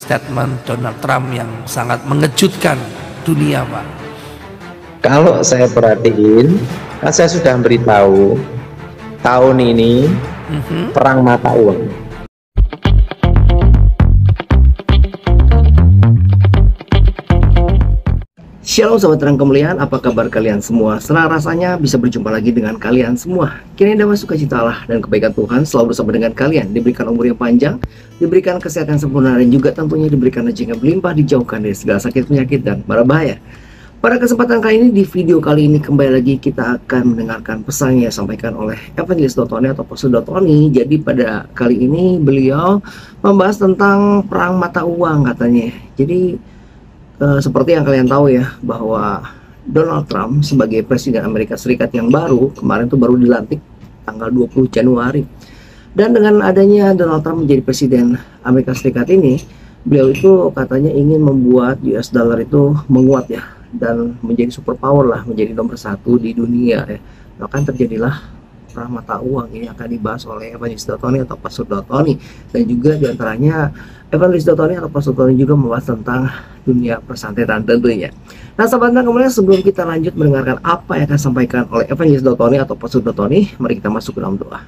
statement Donald Trump yang sangat mengejutkan dunia, Pak? Kalau saya perhatiin, kan saya sudah beritahu tahun ini perang mata uang. Shalom Sobat Terang Kemuliaan, apa kabar kalian semua? Senang rasanya bisa berjumpa lagi dengan kalian semua. Kiranya damai sukacita Allah dan kebaikan Tuhan selalu bersama dengan kalian. Diberikan umur yang panjang, diberikan kesehatan sempurna, dan juga tentunya diberikan rezeki yang berlimpah, dijauhkan dari segala sakit, penyakit, dan mara bahaya. Pada kesempatan kali ini, di video kali ini kembali lagi kita akan mendengarkan pesan yang disampaikan oleh Evangelis Dotoni atau Pastor Dotoni. Jadi pada kali ini beliau membahas tentang perang mata uang katanya. Jadi seperti yang kalian tahu ya, bahwa Donald Trump sebagai Presiden Amerika Serikat yang baru, kemarin tuh baru dilantik tanggal 20 Januari. Dan dengan adanya Donald Trump menjadi Presiden Amerika Serikat ini, beliau itu katanya ingin membuat US dollar itu menguat ya, dan menjadi superpower lah, menjadi nomor satu di dunia ya. Bahkan terjadilah perang mata uang. Ini akan dibahas oleh Evangelis Dotoni atau Pastor Dotoni, dan juga diantaranya Evangelis Dotoni atau Pastor Dotoni juga membahas tentang dunia persantrean tentunya. Nah sahabat, kemudian sebelum kita lanjut mendengarkan apa yang akan disampaikan oleh Evangelis Dotoni atau Pastor Dotoni, mari kita masuk ke dalam doa.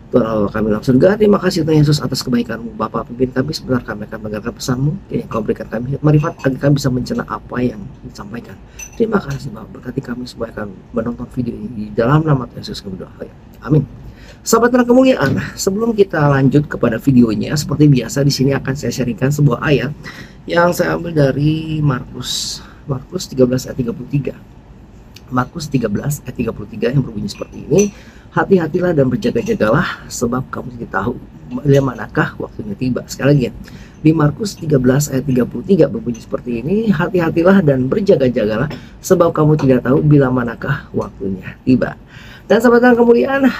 Tuhan Allah kami dalam surga, terima kasih Tuhan Yesus atas kebaikan-Mu. Bapa, pimpin kami, sebentar kami akan mendengarkan pesan-Mu yang Kau berikan kami marifat agar kami bisa mencerna apa yang disampaikan. Terima kasih Bapak, berkati kami supaya akan menonton video ini di dalam nama Tuhan Yesus kami berdoa. Amin. Sahabat Terang Kemuliaan, sebelum kita lanjut kepada videonya, seperti biasa di sini akan saya sharingkan sebuah ayat yang saya ambil dari Markus 13 ayat 33. Markus 13 ayat 33 yang berbunyi seperti ini. Hati-hatilah dan berjaga-jagalah, sebab kamu tidak tahu bila manakah waktunya tiba. Sekali lagi ya, di Markus 13 ayat 33 berbunyi seperti ini. Hati-hatilah dan berjaga-jagalah, sebab kamu tidak tahu bila manakah waktunya tiba. Dan sahabat Terang Kemuliaan,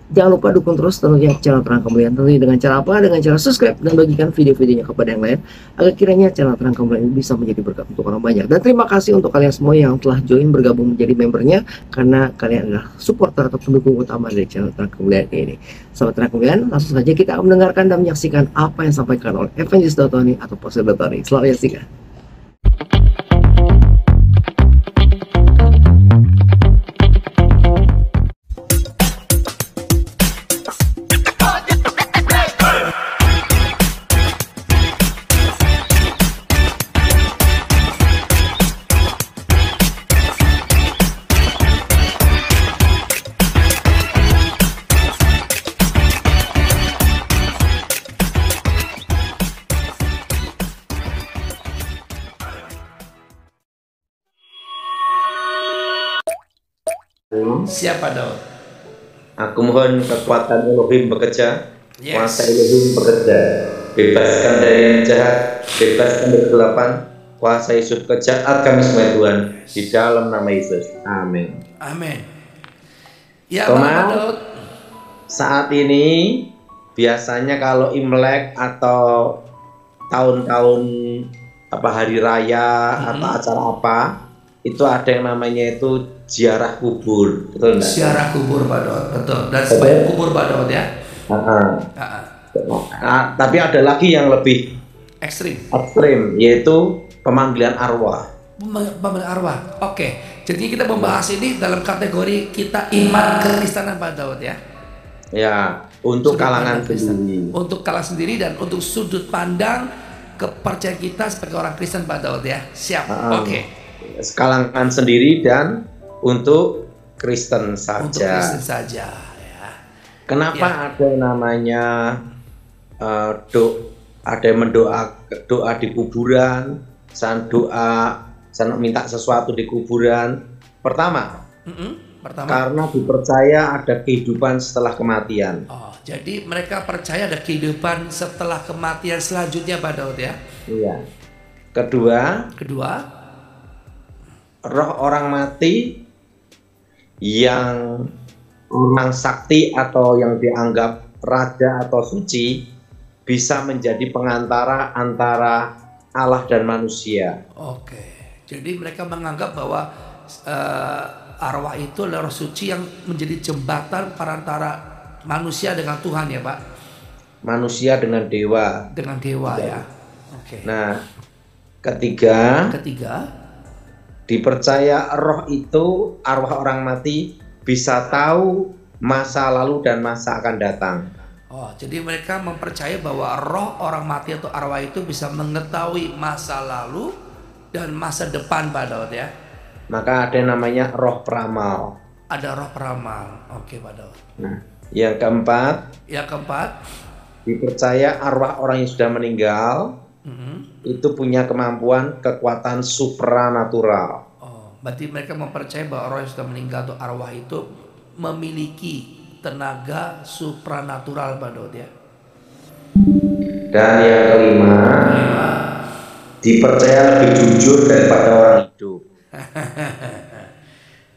jangan lupa dukung terus tentunya channel Terang Kemuliaan. Tentunya dengan cara apa? Dengan cara subscribe dan bagikan video-videonya kepada yang lain, agar kiranya channel Terang Kemuliaan ini bisa menjadi berkat untuk orang banyak. Dan terima kasih untuk kalian semua yang telah join bergabung menjadi membernya, karena kalian adalah supporter atau pendukung utama dari channel Terang Kemuliaan ini. Sahabat Terang Kemuliaan, langsung saja kita akan mendengarkan dan menyaksikan apa yang disampaikan oleh Evangelis Dotoni atau Pastor Dotoni. Selamat menyaksikan. Siapa Daud? Aku mohon kekuatan Elohim bekerja, Yes. kuasa Elohim bekerja, bebaskan dari yang jahat, bebaskan dari kegelapan, kuasa Yesus bekerja kami semua Tuhan, di dalam nama Yesus, amin. Amin. Ya, Thomas, Bapak Daud. saat ini biasanya kalau Imlek atau tahun-tahun hari raya atau acara apa, itu ada yang namanya itu ziarah kubur, betul enggak? Ziarah kubur Pak Daud, betul. Dan sebanyak kubur Pak Daud ya. Tapi ada lagi yang lebih Ekstrim. yaitu pemanggilan arwah. Pemanggilan arwah. Oke. Jadi kita membahas ini dalam kategori kita iman kekristenan Pak Daud ya. Ya, untuk Sudut kalangan pandang Kristen. sendiri. Untuk kalangan sendiri dan untuk sudut pandang kepercayaan kita sebagai orang Kristen Pak Daud ya. Siap. Oke. Kalangan sendiri dan untuk Kristen saja. Untuk Kristen saja ya. Kenapa ada yang namanya ada yang doa di kuburan, saya minta sesuatu di kuburan. Pertama, karena dipercaya ada kehidupan setelah kematian. Oh, jadi mereka percaya ada kehidupan setelah kematian selanjutnya Pak Daud ya. Iya. Kedua, roh orang mati yang orang sakti atau yang dianggap raja atau suci bisa menjadi pengantara antara Allah dan manusia. Oke, jadi mereka menganggap bahwa arwah itu adalah roh suci yang menjadi jembatan perantara manusia dengan Tuhan ya Pak. Manusia dengan dewa. Dengan dewa ya. Oke. Nah, ketiga, dipercaya roh itu, arwah orang mati bisa tahu masa lalu dan masa akan datang. Oh, jadi mereka mempercaya bahwa roh orang mati atau arwah itu bisa mengetahui masa lalu dan masa depan, Pak Daud ya. Maka ada yang namanya roh peramal. Ada roh peramal. Oke, Pak Daud. Nah, yang keempat, dipercaya arwah orang yang sudah meninggal itu punya kemampuan kekuatan supranatural. Oh, berarti mereka mempercayai bahwa orang yang sudah meninggal atau arwah itu memiliki tenaga supranatural, Pak Daud ya. Dan yang kelima, dipercaya lebih jujur daripada orang hidup.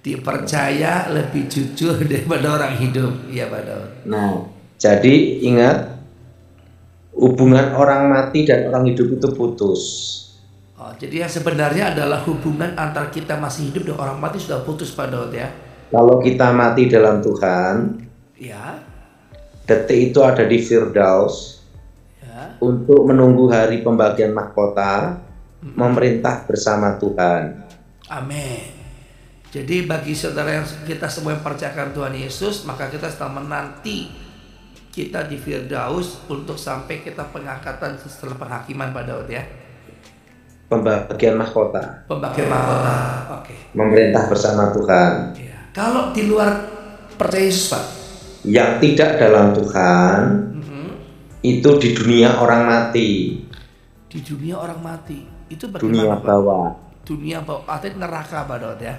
Dipercaya lebih jujur daripada orang hidup, ya Pak Daud. Nah, jadi ingat, hubungan orang mati dan orang hidup itu putus. Oh, jadi yang sebenarnya adalah hubungan antara kita masih hidup dan orang mati sudah putus, Pak Daud ya. Kalau kita mati dalam Tuhan, ya, detik itu ada di Firdaus ya, untuk menunggu hari pembagian mahkota, memerintah bersama Tuhan. Amin. Jadi bagi saudara yang kita semua yang percayakan Tuhan Yesus, maka kita sedang menanti kita di Firdaus untuk sampai kita pengangkatan setelah penghakiman, Pak Daud ya. Pembagian mahkota. Pembagian mahkota. Oke. Memerintah bersama Tuhan. Ya. Kalau di luar percaya Yesus, Pak, yang tidak dalam Tuhan itu di dunia orang mati. Di dunia orang mati itu bagaimana, dunia Pak? bawah. Dunia bawah, artinya neraka, Pak Daud ya.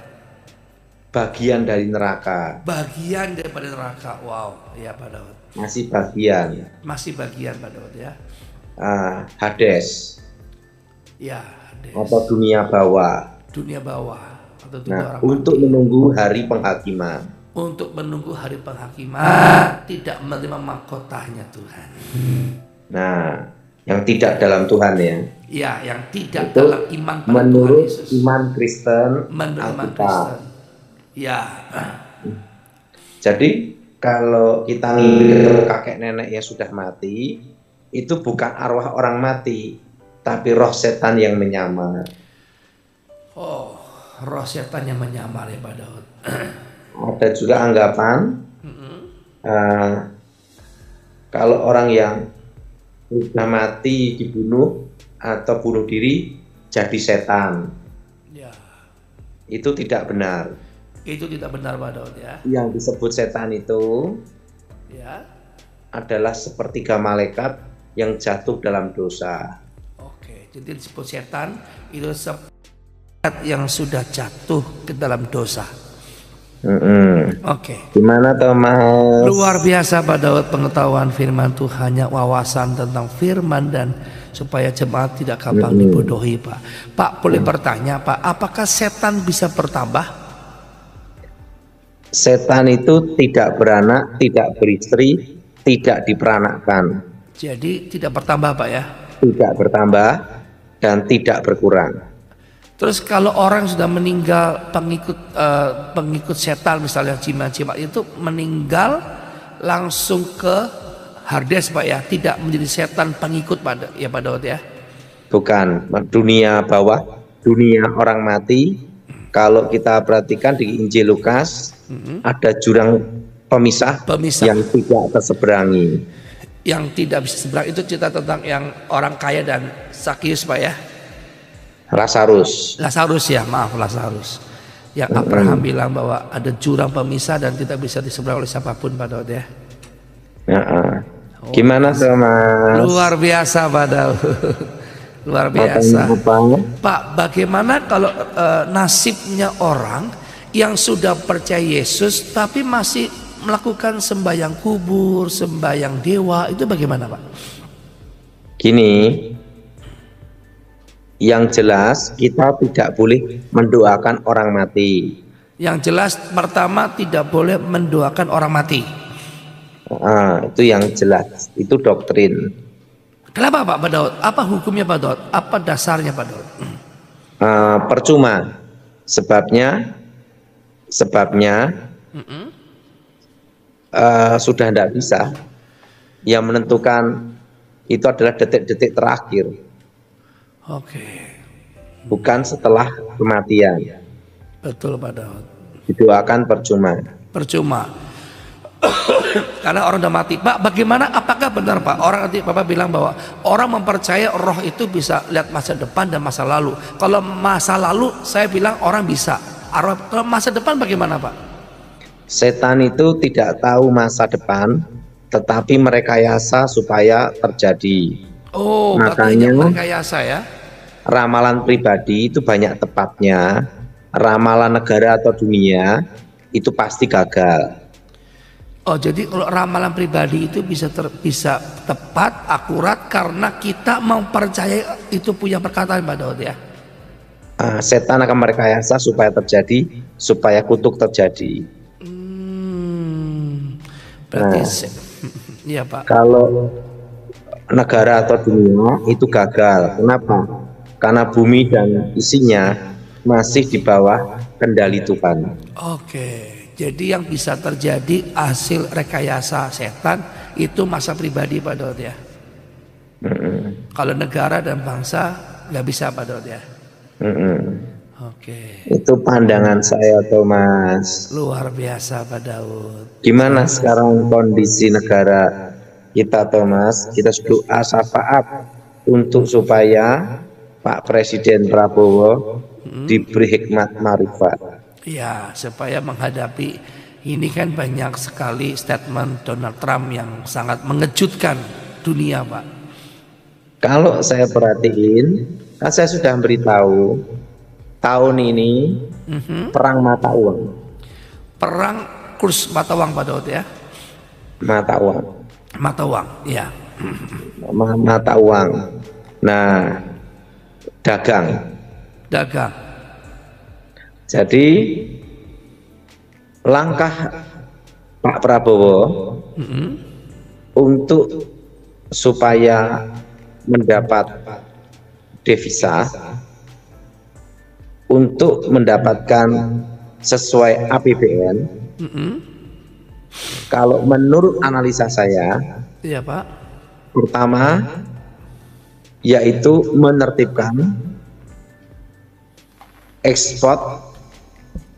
Bagian dari neraka. Bagian daripada neraka. Wow, ya Pak Daud. Masih bagian. Masih bagian, Pak Daud ya. Hades. Ya, Hades. Atau dunia bawah. Dunia bawah atau dunia orang untuk mati. menunggu hari penghakiman. Untuk menunggu hari penghakiman, tidak menerima mahkotanya Tuhan. Nah, yang tidak dalam Tuhan ya. Ya, yang tidak itu dalam iman pada menurut Tuhan Yesus. iman Kristen. Menurut iman Alkitab. Kristen. Ya. Jadi kalau kita ngimpi ketemu kakek nenek yang sudah mati, itu bukan arwah orang mati, tapi roh setan yang menyamar. Oh, roh setan yang menyamar ya Pak Daud. Ada juga anggapan kalau orang yang sudah mati dibunuh atau bunuh diri jadi setan. Ya. Itu tidak benar. Itu tidak benar Pak Daud ya. Yang disebut setan itu Ya. adalah sepertiga malaikat yang jatuh dalam dosa. Oke, jadi disebut setan itu seperti yang sudah jatuh ke dalam dosa. Oke. Gimana Thomas? Luar biasa Pak Daud pengetahuan firman Tuhan, wawasan tentang firman dan supaya jemaat tidak gampang dibodohi Pak. Pak boleh bertanya Pak, apakah setan bisa bertambah? Setan itu tidak beranak, tidak beristri, tidak diperanakkan. Jadi tidak bertambah Pak ya? Tidak bertambah dan tidak berkurang. Terus kalau orang sudah meninggal pengikut setan misalnya jimat-jimat itu meninggal langsung ke Hades Pak ya, tidak menjadi setan pengikut Pak ya Pak Daud ya? Bukan, dunia bawah, dunia orang mati. Kalau kita perhatikan di Injil Lukas ada jurang pemisah yang tidak terseberangi. Yang tidak bisa seberang itu cerita tentang yang orang kaya dan Sakius Pak ya? Lazarus ya, maaf Lazarus. Yang Abraham bilang bahwa ada jurang pemisah dan tidak bisa diseberang oleh siapapun Pak Daud ya. Gimana Thomas? Luar biasa Pak Daud. Luar biasa. Pak, bagaimana kalau nasibnya orang yang sudah percaya Yesus tapi masih melakukan sembahyang kubur, sembahyang dewa, itu bagaimana Pak? Gini, yang jelas kita tidak boleh mendoakan orang mati. Yang jelas pertama tidak boleh mendoakan orang mati. Itu yang jelas, itu doktrin. Kenapa Pak Daud? Apa hukumnya Pak Daud? Apa dasarnya Pak Daud? Percuma. Sebabnya sudah tidak bisa. Yang menentukan itu adalah detik-detik terakhir. Oke. Bukan setelah kematian. Betul Pak Daud. Didoakan percuma. Percuma. Karena orang udah mati. Pak, bagaimana? Apakah benar Pak? Orang nanti Bapak bilang bahwa orang mempercaya roh itu bisa lihat masa depan dan masa lalu. Kalau masa lalu saya bilang orang bisa. Kalau masa depan bagaimana Pak? Setan itu tidak tahu masa depan, tetapi merekayasa supaya terjadi. Oh, makanya merekayasa ya. Ramalan pribadi itu banyak tepatnya. Ramalan negara atau dunia itu pasti gagal. Oh, jadi kalau ramalan pribadi itu bisa tepat, akurat karena kita mau percaya itu punya perkataan Pak Daud ya. Setan akan merekayasa supaya terjadi, supaya kutuk terjadi. Berarti iya Pak. Kalau negara atau dunia itu gagal, kenapa? Karena bumi dan isinya masih di bawah kendali Tuhan. Oke. Jadi yang bisa terjadi hasil rekayasa setan itu masa pribadi Pak Daud ya. Kalau negara dan bangsa nggak bisa Pak Daud ya. Oke. Itu pandangan saya Thomas. Luar biasa Pak Daud. Gimana sekarang kondisi negara kita Thomas? Kita doa syafaat untuk supaya Pak Presiden Prabowo diberi hikmat marifat. Ya, supaya menghadapi ini kan banyak sekali statement Donald Trump yang sangat mengejutkan dunia, Pak. Kalau saya perhatiin, kan saya sudah beritahu tahun ini perang mata uang. Perang kurs mata uang Pak Daud ya. Mata uang. Mata uang, ya. Mata uang. Nah, dagang. Jadi langkah Pak Prabowo untuk supaya mendapat devisa, untuk mendapatkan sesuai APBN, kalau menurut analisa saya, iya Pak, pertama yaitu menertibkan ekspor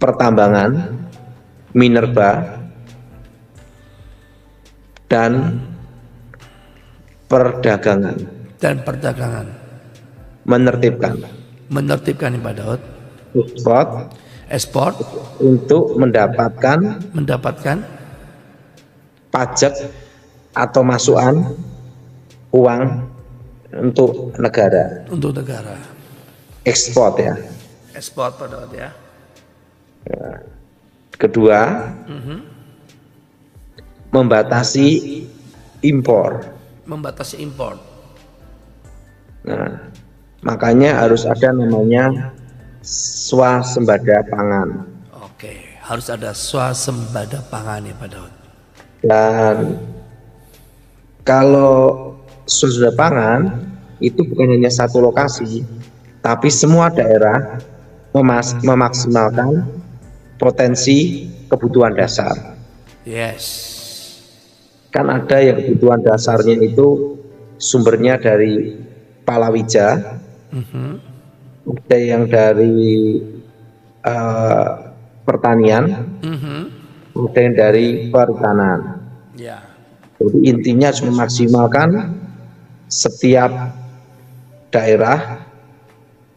pertambangan, minerba, dan perdagangan. Menertibkan Pak Daud. Ekspor untuk mendapatkan pajak atau masukan uang untuk negara. Ekspor ya. Ekspor Pak Daud ya. Kedua, membatasi impor. Nah, makanya harus ada namanya swasembada pangan. Oke, harus ada swasembada pangan ya Pak Daud. Dan kalau swasembada pangan itu bukan hanya satu lokasi, tapi semua daerah memaksimalkan potensi kebutuhan dasar. Yes. Kan ada yang kebutuhan dasarnya itu sumbernya dari palawija, ada yang dari pertanian, ada yang dari perikanan. Ya. Jadi intinya memaksimalkan setiap daerah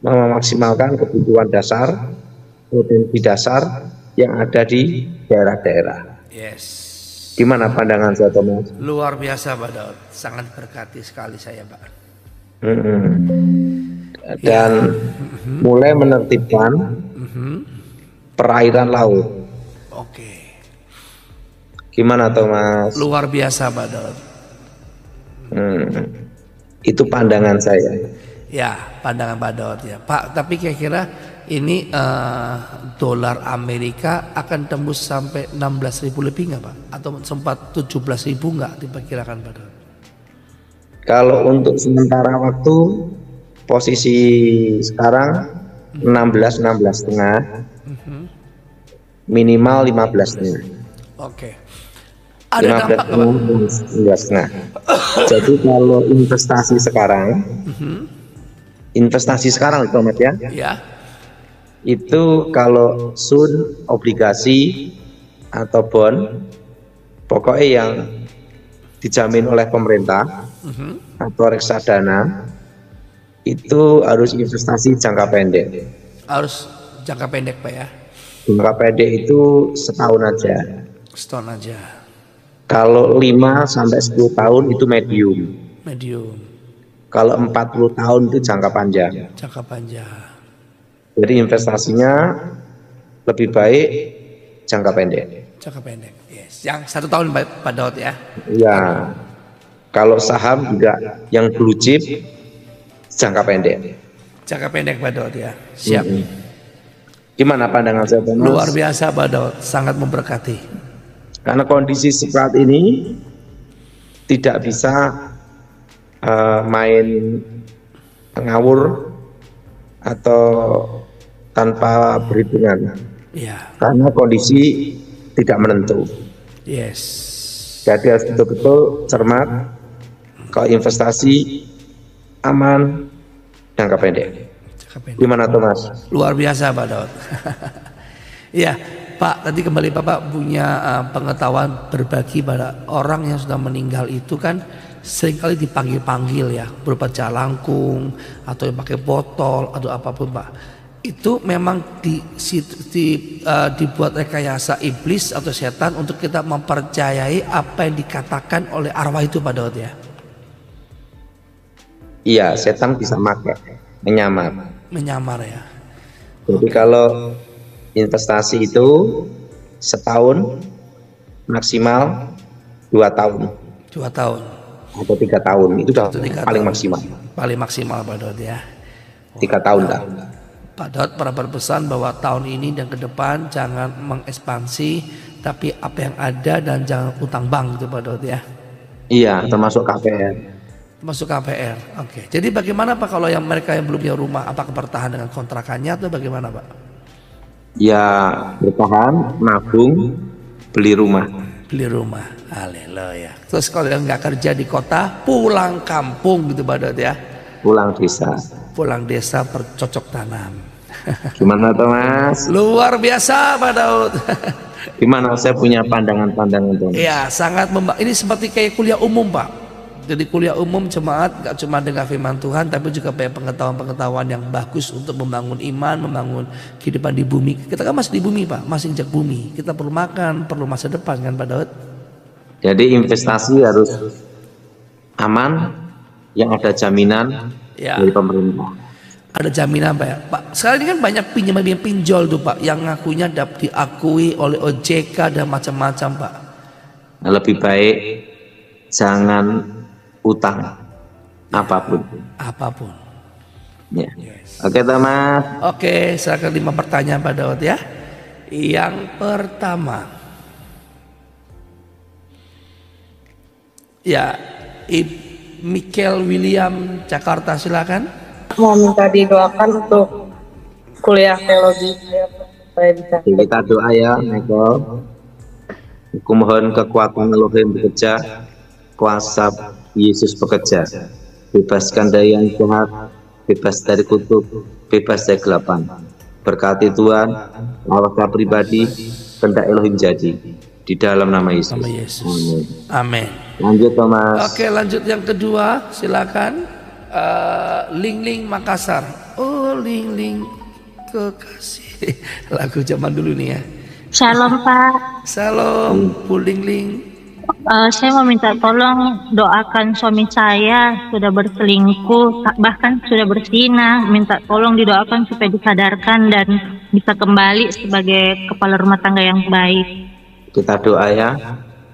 memaksimalkan kebutuhan dasar, potensi dasar yang ada di daerah-daerah. Yes. Gimana pandangan saya Thomas? Luar biasa Pak Daud, sangat berkati sekali saya Pak. Dan mulai menertibkan perairan laut. Oke. Gimana Thomas? Luar biasa Pak Daud. Itu pandangan saya. Ya, pandangan Pak Daud ya Pak. Tapi kira-kira ini dolar Amerika akan tembus sampai 16.000 lebih nggak Pak? Atau sempat 17.000 nggak diperkirakan Pak Daud? Kalau untuk sementara waktu posisi sekarang 16,5, minimal 15,5. Oke. Ada dampak nggak Pak? 15,5. Jadi kalau investasi sekarang investasi sekarang itu Mas ya. Ya. Itu kalau sun, obligasi atau bond, pokoknya yang dijamin oleh pemerintah atau reksadana, itu harus investasi jangka pendek. Harus jangka pendek Pak ya. Jangka pendek itu setahun aja. Setahun aja. Kalau 5 sampai 10 tahun itu medium. Medium. Kalau 40 tahun itu jangka panjang. Jangka panjang. Jadi investasinya lebih baik jangka pendek. Jangka pendek. Yes. Yang 1 tahun Pak Daud ya. Ya. Kalau saham juga yang blue chip jangka pendek. Jangka pendek Pak Daud ya. Siap. Gimana pandangan saya Mas? Luar biasa Pak Daud, sangat memberkati. Karena kondisi seperti ini tidak bisa main ngawur atau tanpa perhitungan. Ya. Karena kondisi tidak menentu. Yes. Jadi harus betul-betul cermat. Kalau investasi aman, jangka pendek. Jangka pendek. Gimana Thomas? Luar biasa Pak Daud. Ya Pak, tadi kembali Bapak punya pengetahuan berbagi pada orang yang sudah meninggal itu kan seringkali dipanggil-panggil ya, berupa jalangkung atau yang pakai botol atau apapun Pak. Itu memang dibuat rekayasa iblis atau setan untuk kita mempercayai apa yang dikatakan oleh arwah itu Pak Daud ya. Iya, setan bisa menyamar. Menyamar ya. Jadi kalau investasi itu setahun maksimal 2 tahun 2 tahun atau 3 tahun itu sudah paling tahun. maksimal. Paling maksimal Pak Daud ya. 3 tahun dah. Pak Daud pernah berpesan bahwa tahun ini dan ke depan jangan mengekspansi, tapi apa yang ada dan jangan utang bank gitu Pak Daud ya. Iya, termasuk KPR. Masuk KPR. Oke. Jadi bagaimana Pak kalau yang mereka yang belum punya rumah, apakah bertahan dengan kontrakannya atau bagaimana Pak? Ya bertahan, nabung, beli rumah. Beli rumah. Haleluya. Terus kalau yang nggak kerja di kota, pulang kampung gitu Pak Daud ya. Pulang desa. Pulang desa bercocok tanam. Gimana Thomas? Luar biasa Pak Daud. Gimana, saya punya pandangan-pandangan Thomas? Ya sangat ini seperti kayak kuliah umum Pak. Jadi kuliah umum jemaat gak cuma dengar firman Tuhan, tapi juga banyak pengetahuan-pengetahuan yang bagus untuk membangun iman, membangun kehidupan di bumi. Kita kan masih di bumi Pak, masih injak bumi. Kita perlu makan, perlu masa depan kan Pak Daud. Jadi investasi harus aman, yang ada jaminan Ya. dari pemerintah. Ada jaminan Pak ya. Pak, sekarang ini kan banyak pinjol tuh Pak, yang ngakunya diakui oleh OJK dan macam-macam Pak. Nah, lebih baik jangan utang apapun. Apapun. Ya. Yes. Oke Thomas. Oke, silakan 5 pertanyaan Pak Daud ya. Yang pertama, ya, Michael William Jakarta, silakan. Mau minta didoakan untuk kuliah teologi supaya bisa. Kita doa ya Michael. Aku mohon kekuatan Elohim bekerja, kuasa Yesus bekerja, bebaskan dari yang jahat, bebas dari kutuk, bebas dari kegelapan. Berkati Tuhan, lawakah pribadi, kehendak Elohim jadi di dalam nama Yesus. Nama Yesus. Amin. Lanjut Thomas. Oke, lanjut yang kedua, silakan. Ling Makassar. Oh, Ling kekasih. Lagu zaman dulu nih ya. Shalom Pak. Salam, Bu Ling. Saya mau minta tolong doakan suami saya sudah berselingkuh, bahkan sudah berzina. Minta tolong didoakan supaya disadarkan dan bisa kembali sebagai kepala rumah tangga yang baik. Kita doa ya.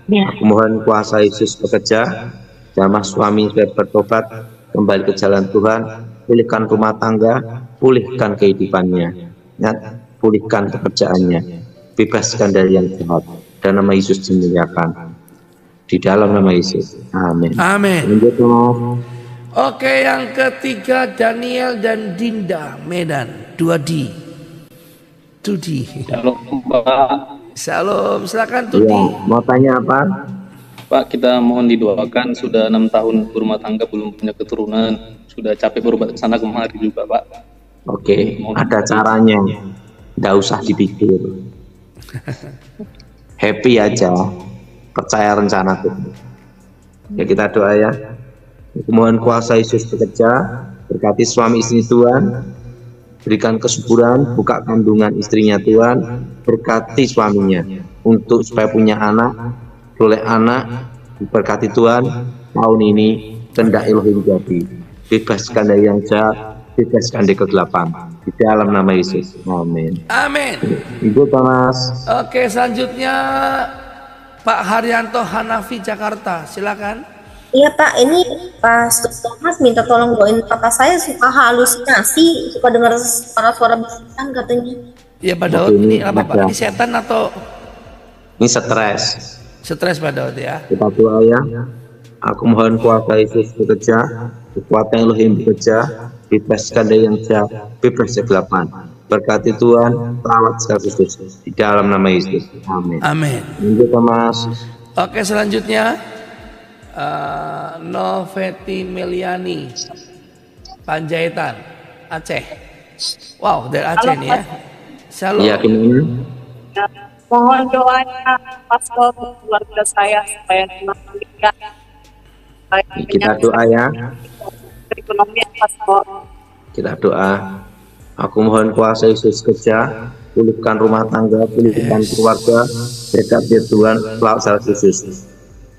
Ya. Aku mohon kuasa Yesus bekerja, jamah suami saya bertobat, kembali ke jalan Tuhan, pulihkan rumah tangga, pulihkan kehidupannya, ya, pulihkan pekerjaannya, bebaskan dari yang jahat, dan nama Yesus dimuliakan. Di dalam nama Yesus. Amin. Amin. Lanjut, Oke, yang ketiga Daniel dan Dinda Medan 2D. Shalom Pak. Salam, silakan Ya, Tudi. mau tanya apa? Pak, kita mohon didoakan sudah 6 tahun berumah tangga belum punya keturunan. sudah capek berobat ke sana kemari juga, Pak. Oke, ada caranya. Nggak usah dipikir. Happy aja. Percaya rencana Tuhan. Ya kita doa ya. Mohon kuasa Yesus bekerja, berkati suami istri Tuhan, berikan kesuburan, buka kandungan istrinya Tuhan, berkati suaminya untuk supaya punya anak, oleh anak, berkati Tuhan tahun ini kehendak Elohim jadi, bebaskan dari yang jahat, bebaskan dari kegelapan di dalam nama Yesus, amin. Amin. Ibu Thomas. Oke, selanjutnya Pak Haryanto Hanafi Jakarta, silakan. Iya Pak, ini Pastor Thomas minta tolong doain papa saya, suka halusinasi, suka dengar suara-suara bisikan katanya. Ya Pak Daud, ini apa Pak? Ini setan atau? Ini stres. Stres Pak Daud ya. Kita doa ya. Aku mohon kuasa Yesus bekerja, kekuatan Elohim bekerja, bebaskan dari yang jahat, bebas kegelapan. Berkati Tuhan, rawat secara khusus di dalam nama Yesus. Amin. Amin. Ibu Thomas. Oke, selanjutnya Noveti Meliani Panjaitan, Aceh. Wow, dari Aceh nih ya. Shalom. Iya, gimana? Mohon doanya Pastor keluarga saya supaya semakin Kita doa ya. ekonomi Pastor. Kita doa. Aku mohon kuasa Yesus kerja, pulihkan rumah tangga, pulihkan keluarga, berkat Tuhan, laut secara khusus.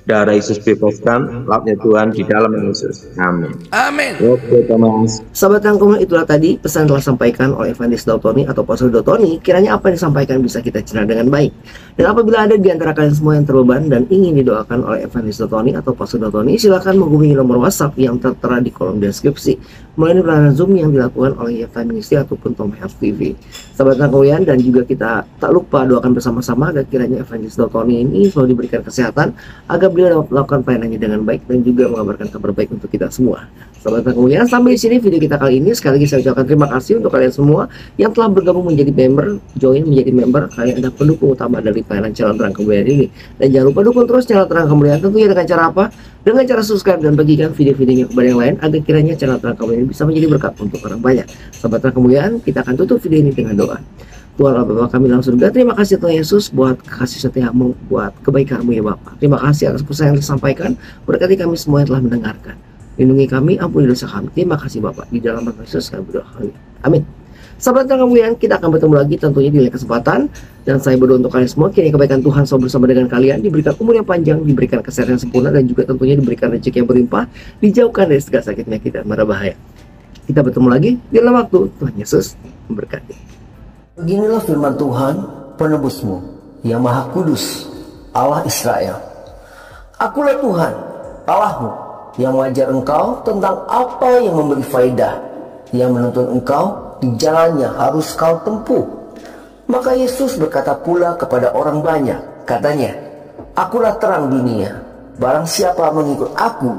Darah Yesus bebaskan, lautnya Tuhan di dalam Yesus. Amin. Amin. Oke, Thomas. Sahabat rangkuman, itulah tadi pesan telah disampaikan oleh Evangelis Dautoni atau Pastor Dautoni. Kiranya apa yang disampaikan bisa kita cerna dengan baik. Dan apabila ada di antara kalian semua yang terbeban dan ingin didoakan oleh Evangelis Dautoni atau Pastor Dautoni, silakan menghubungi nomor WhatsApp yang tertera di kolom deskripsi melalui pelayanan Zoom yang dilakukan oleh Yefta Ministry ataupun Tom Health TV. Sahabat rangkuman, dan juga kita tak lupa doakan bersama-sama agar kiranya Evangelis Dautoni ini selalu diberikan kesehatan agar beliau dapat melakukan pelayanannya dengan baik dan juga mengabarkan kabar baik untuk kita semua. Sahabat kemuliaan, sampai di sini video kita kali ini. Sekali lagi saya ucapkan terima kasih untuk kalian semua yang telah bergabung menjadi member, join menjadi member. Kalian adalah pendukung utama dari pelayanan channel Terang Kemuliaan ini. Dan jangan lupa dukung terus channel Terang Kemuliaan, tentunya dengan cara apa? Dengan cara subscribe dan bagikan video-videonya kepada yang lain agar kiranya channel Terang Kemuliaan ini bisa menjadi berkat untuk orang banyak. Sahabat Terang Kemuliaan, kita akan tutup video ini dengan doa. Tuhan Allah Bapa kami dalam surga, terima kasih Tuhan Yesus buat kasih setiamu, buat kebaikan-Mu ya Bapa. Terima kasih atas pesan yang disampaikan, berkati kami semua yang telah mendengarkan. Lindungi kami, ampuni dosa kami. Terima kasih Bapak, di dalam nama Yesus kami berdoa. Amin. Sahabat Terang Kemuliaan, kita akan bertemu lagi tentunya di lain kesempatan. Dan saya berdoa untuk kalian semua, kiranya kebaikan Tuhan selalu bersama dengan kalian, diberikan umur yang panjang, diberikan kesehatan yang sempurna, dan juga tentunya diberikan rezeki yang berlimpah, dijauhkan dari segala sakit penyakit dan mara bahaya. Kita bertemu lagi di dalam waktu. Tuhan Yesus memberkati. Beginilah firman Tuhan, penebusmu, yang Maha Kudus, Allah Israel. Akulah Tuhan, Allahmu, yang mengajar engkau tentang apa yang memberi faedah, yang menuntun engkau di jalannya harus kau tempuh. Maka Yesus berkata pula kepada orang banyak, katanya, Akulah terang dunia, barang siapa mengikut aku,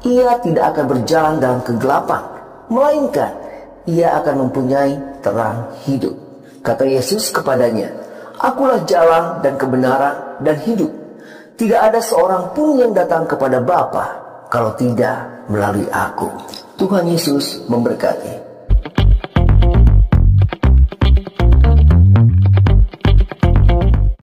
ia tidak akan berjalan dalam kegelapan, melainkan ia akan mempunyai terang hidup. Kata Yesus kepadanya, Akulah jalan dan kebenaran dan hidup. Tidak ada seorang pun yang datang kepada Bapa kalau tidak melalui aku. Tuhan Yesus memberkati.